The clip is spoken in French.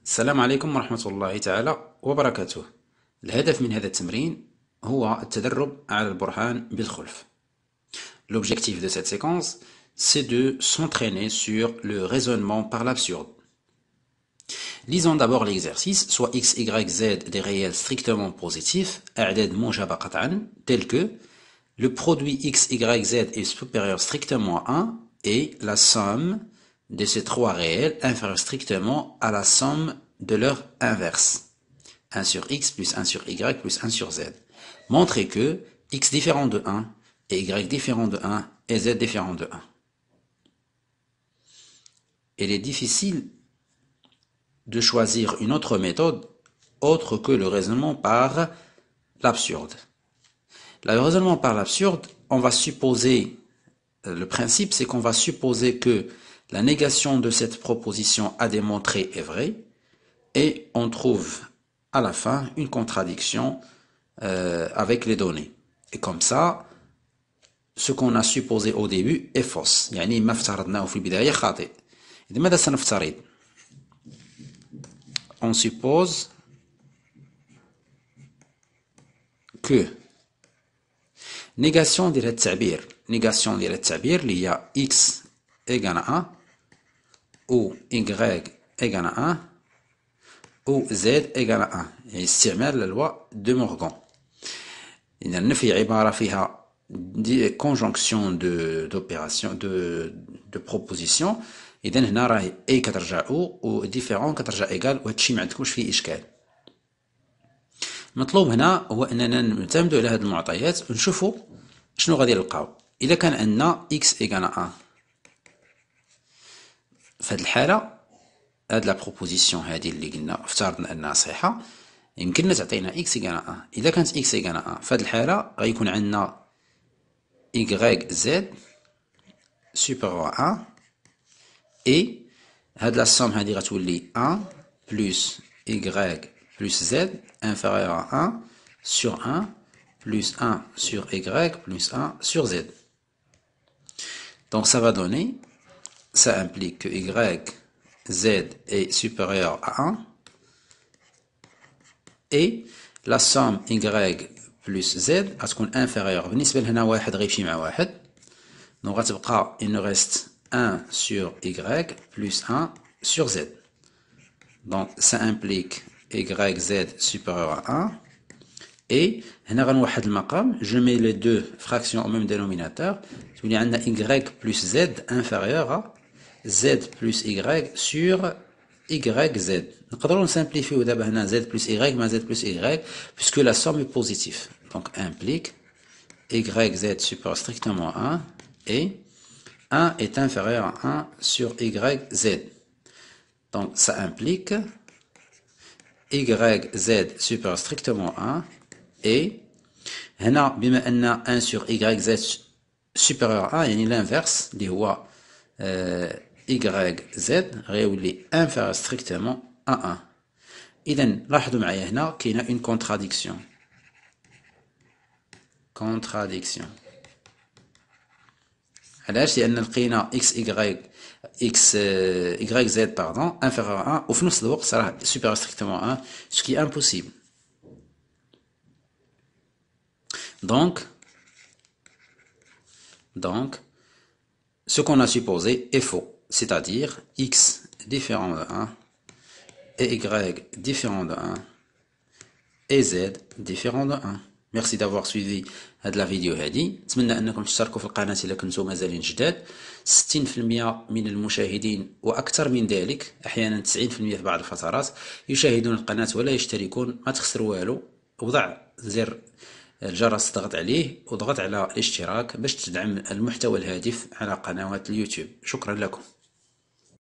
السلام عليكم ورحمة الله تعالى وبركاته. الهدف من هذا التمرين هو التدرب على البرهان بالخلف. L'objectif de cette séquence, c'est de s'entraîner sur le raisonnement par l'absurde. Lisons d'abord l'exercice, soit x, y, z des réels strictement positifs, أعداد موجبة قطعا, tel que le produit x, y, z est supérieur strictement à 1 et la somme de ces trois réels inférieure strictement à la somme de leur inverse. 1 sur x plus 1 sur y plus 1 sur z. Montrez que x différent de 1 et y différent de 1 et z différent de 1. Il est difficile de choisir une autre méthode autre que le raisonnement par l'absurde. Le raisonnement par l'absurde, on va supposer, le principe c'est qu'on va supposer que la négation de cette proposition à démontrer est vraie et on trouve à la fin une contradiction avec les données. Et comme ça, ce qu'on a supposé au début est fausse. يعني ما افترضناه في البداية خاطئ. إذا ماذا سنفترض؟ On suppose que négation ديال التعبير ديال التعبير اللي هي x égale à 1 ou y égale à 1 ou z égale à 1 يعني استعمال للوا دو مورغان. إذا النفي عبارة فيها conjonction d'opération de proposition. إذا هنا راهي A كترجع O و différent كترجع égal وهادشي ما عندكمش فيه إشكال. المطلوب هنا هو أننا نعتمدوا على هاد المعطيات ونشوفوا شنو غادي نلقاو. إلا كان عندنا x égale à 1 في هاد الحالة هاد لا بروبوزيسيون هادي اللي قلنا افترضنا أنها صحيحة يمكننا تعطينا x égale à 1. إذا كانت x égale à 1 في هاد الحالة غيكون عندنا yz supérieur à 1 et هاد لا somme هادي غتولي 1 plus y plus z inférieur à 1 sur 1 plus 1 sur y plus 1 sur z. Donc ça va donner, ça implique que y, z est supérieur à 1 et la somme y plus z غتكون inférieure بالنسبة لهنا واحد غيمشي مع واحد. Donc غتبقى il nous reste 1 sur y plus 1 sur z. Donc ça implique yz supérieur à 1 et هنا غنوحد المقام, je mets les deux fractions au même dénominateur, تولي عندنا y plus z inférieur à z plus y sur yz. نقدروا نسامبليفيو دابا هنا z plus y مع z plus y puisque la somme est positive. Donc implique yz supérieur strictement à 1 et 1 est inférieur à 1 sur yz. Donc ça implique yz supérieur strictement à 1 et هنا بما أن 1 sur yz supérieur à 1 يعني l'inverse اللي هو yz غيولي inférieur strictement à 1. إذا لاحظوا معايا هنا كاينة une contradiction. علاش؟ لأن لقينا yz pardon inférieur à 1 وفي نفس الوقت راه supérieur strictement à 1 ce qui est impossible. Donc ce qu'on a supposé est faux, c'est-à-dire x différent de 1 et y différent de 1 et z différent de 1. Merci d'avoir suivi هاد لا فيديو هادي. نتمنى انكم تشتركوا في القناه الا كنتو مازالين جداد. 60% من المشاهدين واكثر من ذلك احيانا 90% في بعض الفترات يشاهدون القناه ولا يشتركون. ما تخسر والو, وضع زر الجرس ضغط عليه وضغط على الاشتراك باش تدعم المحتوى الهادف على قنوات اليوتيوب. شكرا لكم.